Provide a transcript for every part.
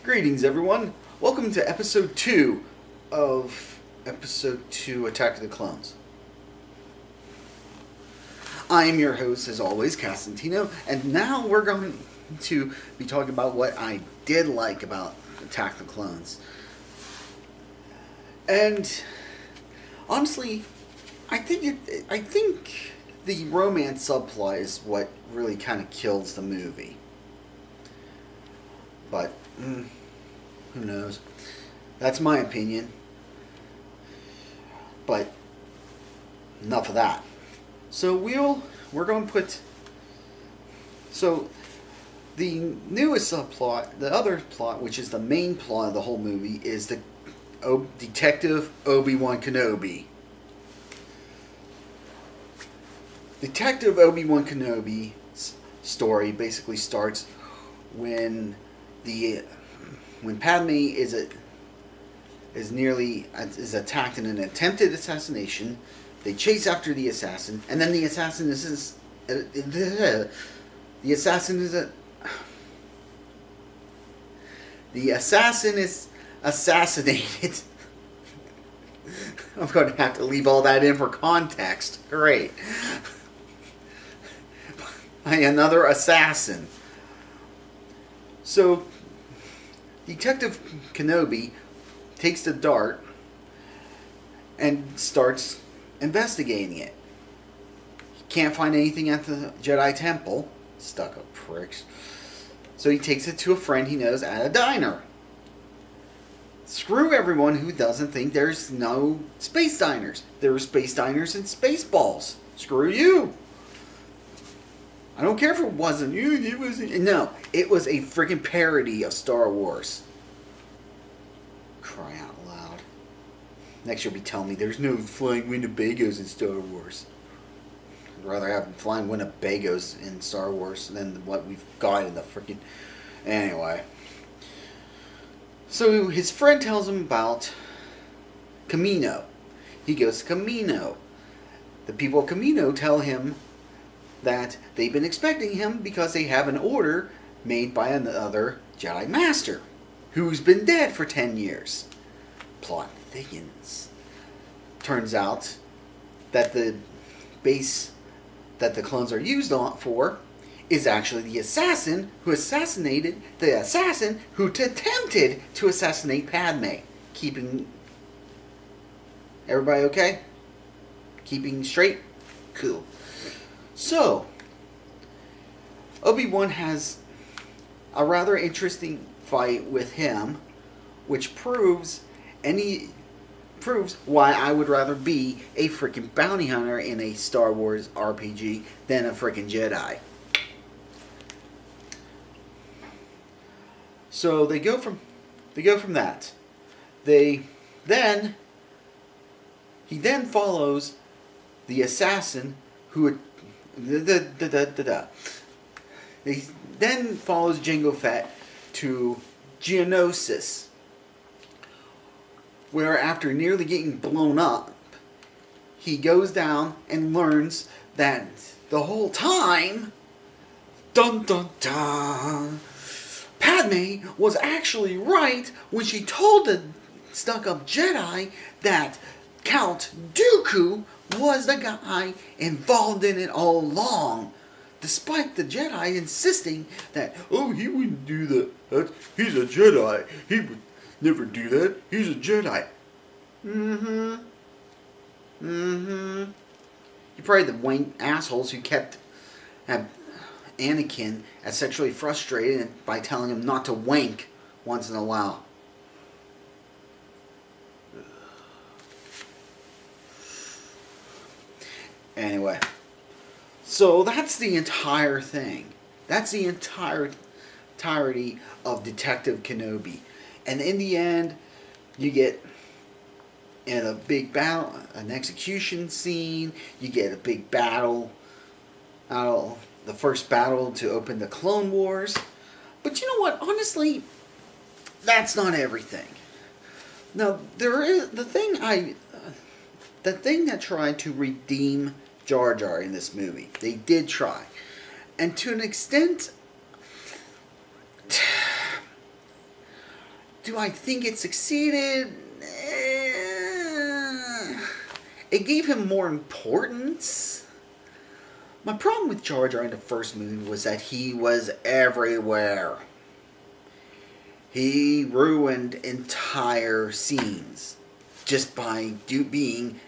Greetings, everyone. Welcome to episode 2 of episode 2 Attack of the Clones. I am your host, as always, Castantino, and now we're going to be talking about what I did like about Attack of the Clones. And honestly, I think the romance subplot is what really kind of kills the movie. But who knows? That's my opinion. But enough of that. So we're going to put. So the newest subplot, the other plot, which is the main plot of the whole movie, is the Detective Obi-Wan Kenobi. Detective Obi-Wan Kenobi's story basically starts when Padme is attacked in an attempted assassination. They chase after the assassin, and then the assassin is assassinated. I'm going to have to leave all that in for context. Great. By another assassin. So, Detective Kenobi takes the dart and starts investigating it. He can't find anything at the Jedi Temple. Stuck-up pricks. So he takes it to a friend he knows at a diner. Screw everyone who doesn't think there's no space diners. There are space diners and Spaceballs. Screw you. I don't care if it wasn't you. No, it was a freaking parody of Star Wars. Cry out loud. Next you'll be telling me there's no flying Winnebagos in Star Wars. I'd rather have flying Winnebagos in Star Wars than what we've got in the freaking... Anyway. So his friend tells him about Camino. He goes to Camino. The people of Camino tell him that they've been expecting him because they have an order made by another Jedi Master who's been dead for 10 years. Plot thickens. Turns out that the base that the clones are used for is actually the assassin who assassinated the assassin who attempted to assassinate Padme. Keeping everybody okay? Keeping straight? Cool. So, Obi-Wan has a rather interesting fight with him, which proves why I would rather be a freaking bounty hunter in a Star Wars RPG than a freaking Jedi. So they go from that. He then follows the assassin who He then follows Jango Fett to Geonosis, where after nearly getting blown up, he goes down and learns that the whole time, dun dun dun, Padme was actually right when she told the stuck-up Jedi that Count Dooku was the guy involved in it all along, despite the Jedi insisting that, oh, he wouldn't do that. He's a Jedi. He would never do that. He's a Jedi. You're probably the wank assholes who kept Anakin as sexually frustrated by telling him not to wank once in a while. Anyway, so that's the entire thing. That's the entirety of Detective Kenobi. And in the end, you get in a big battle, an execution scene. You get a big battle, the first battle to open the Clone Wars. But you know what? Honestly, that's not everything. Now, there is the thing that tried to redeem Jar Jar in this movie. They did try. And to an extent, Do I think it succeeded? It gave him more importance. My problem with Jar Jar in the first movie was that he was everywhere. He ruined entire scenes just by being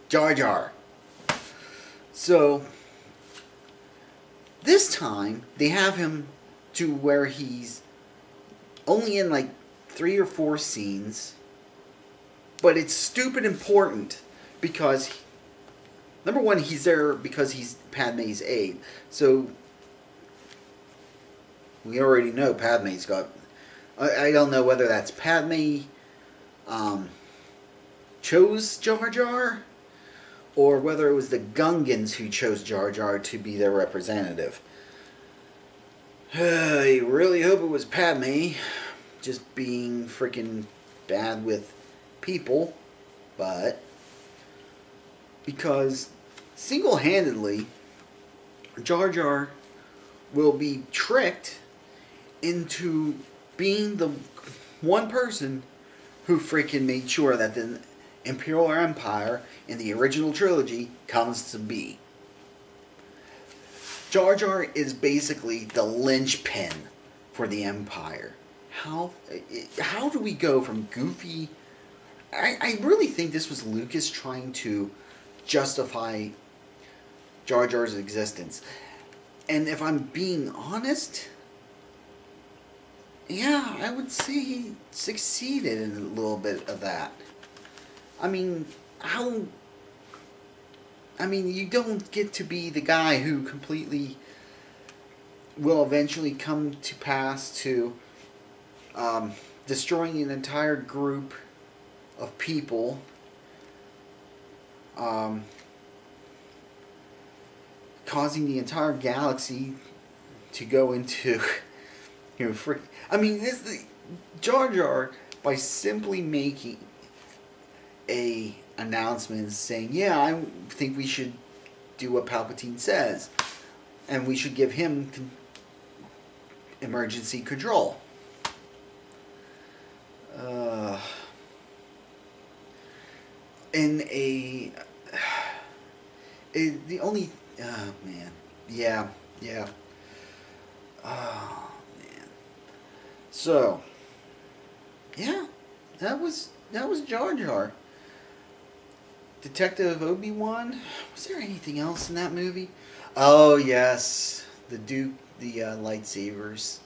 Jar Jar. So, this time, they have him to where he's only in like 3 or 4 scenes, but it's stupid important because, number one, he's there because he's Padme's aide. So, we already know Padme's got... I don't know whether that's Padme chose Jar Jar, or whether it was the Gungans who chose Jar Jar to be their representative. I really hope it was Padme, just being freaking bad with people, but because single-handedly, Jar Jar will be tricked into being the one person who freaking made sure that the Imperial Empire in the original trilogy comes to be. Jar Jar is basically the linchpin for the Empire. How do we go from goofy... I really think this was Lucas trying to justify Jar Jar's existence. And if I'm being honest, yeah, I would say he succeeded in a little bit of that. I mean, you don't get to be the guy who completely will eventually come to pass to destroying an entire group of people, causing the entire galaxy to go into, Jar Jar, by simply making a announcement saying, yeah, I think we should do what Palpatine says, and we should give him emergency control. So, yeah, that was Jar Jar. Detective Obi-Wan. Was there anything else in that movie? Oh yes, the lightsabers.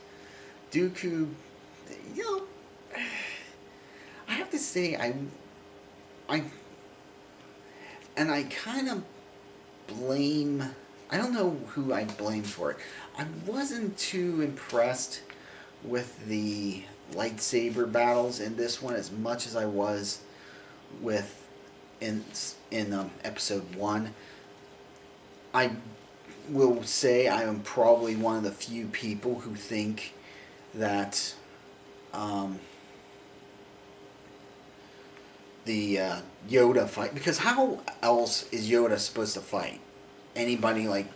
Dooku. I have to say, I kind of blame... I don't know who I blame for it. I wasn't too impressed with the lightsaber battles in this one as much as I was with in episode 1. I will say I am probably one of the few people who think that the Yoda fight, because how else is Yoda supposed to fight anybody like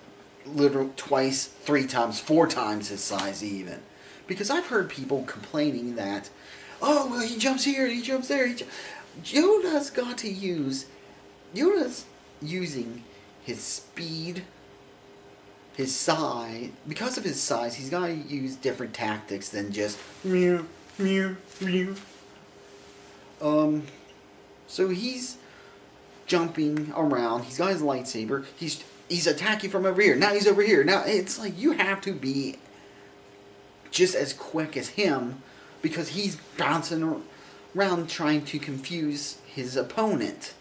literally twice, 3 times, 4 times his size even? Because I've heard people complaining that, oh, well, he jumps here, he jumps there. Yoda's using his speed, his size. Because of his size, he's got to use different tactics than just meow, meow, meow. So he's jumping around. He's got his lightsaber. He's attacking from over here. Now he's over here. Now it's like you have to be just as quick as him, because he's bouncing around trying to confuse his opponent.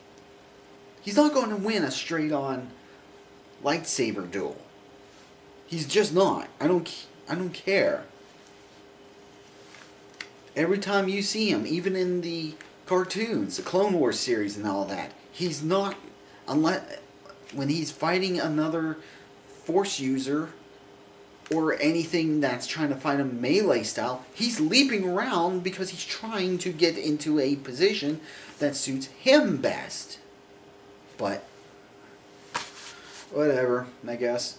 He's not going to win a straight-on lightsaber duel. He's just not. I don't care. Every time you see him, even in the cartoons, the Clone Wars series and all that, he's not, unless when he's fighting another Force user or anything that's trying to fight a melee style, he's leaping around because he's trying to get into a position that suits him best. But whatever, I guess.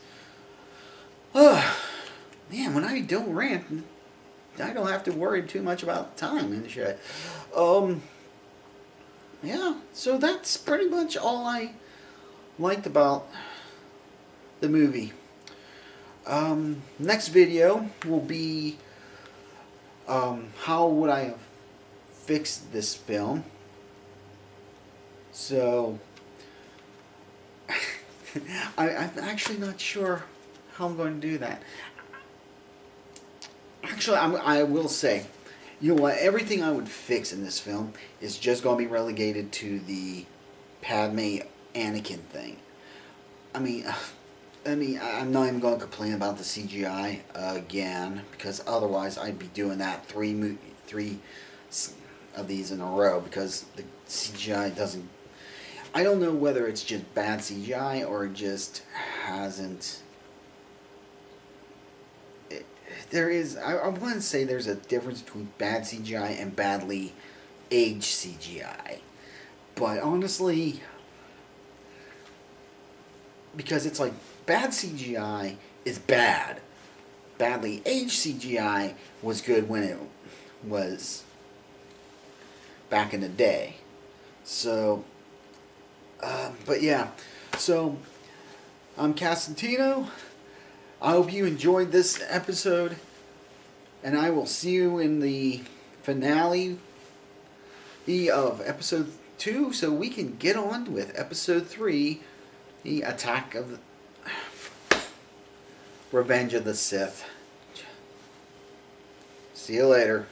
Man, when I don't rant, I don't have to worry too much about time and shit. Yeah, so that's pretty much all I liked about the movie. Next video will be how would I have fixed this film. So I'm actually not sure how I'm going to do that. Actually, I will say, you know what? Everything I would fix in this film is just going to be relegated to the Padme Anakin thing. I mean, I'm not even going to complain about the CGI again, because otherwise I'd be doing that three of these in a row, because the CGI doesn't. I don't know whether it's just bad CGI or it just hasn't. There is. I want to say there's a difference between bad CGI and badly aged CGI, but honestly, because it's like bad CGI is bad. Badly aged CGI was good when it was back in the day. So, but yeah. So, I'm Castantino. I hope you enjoyed this episode, and I will see you in the finale of episode 2, so we can get on with episode 3, the Attack of the Revenge of the Sith. See you later.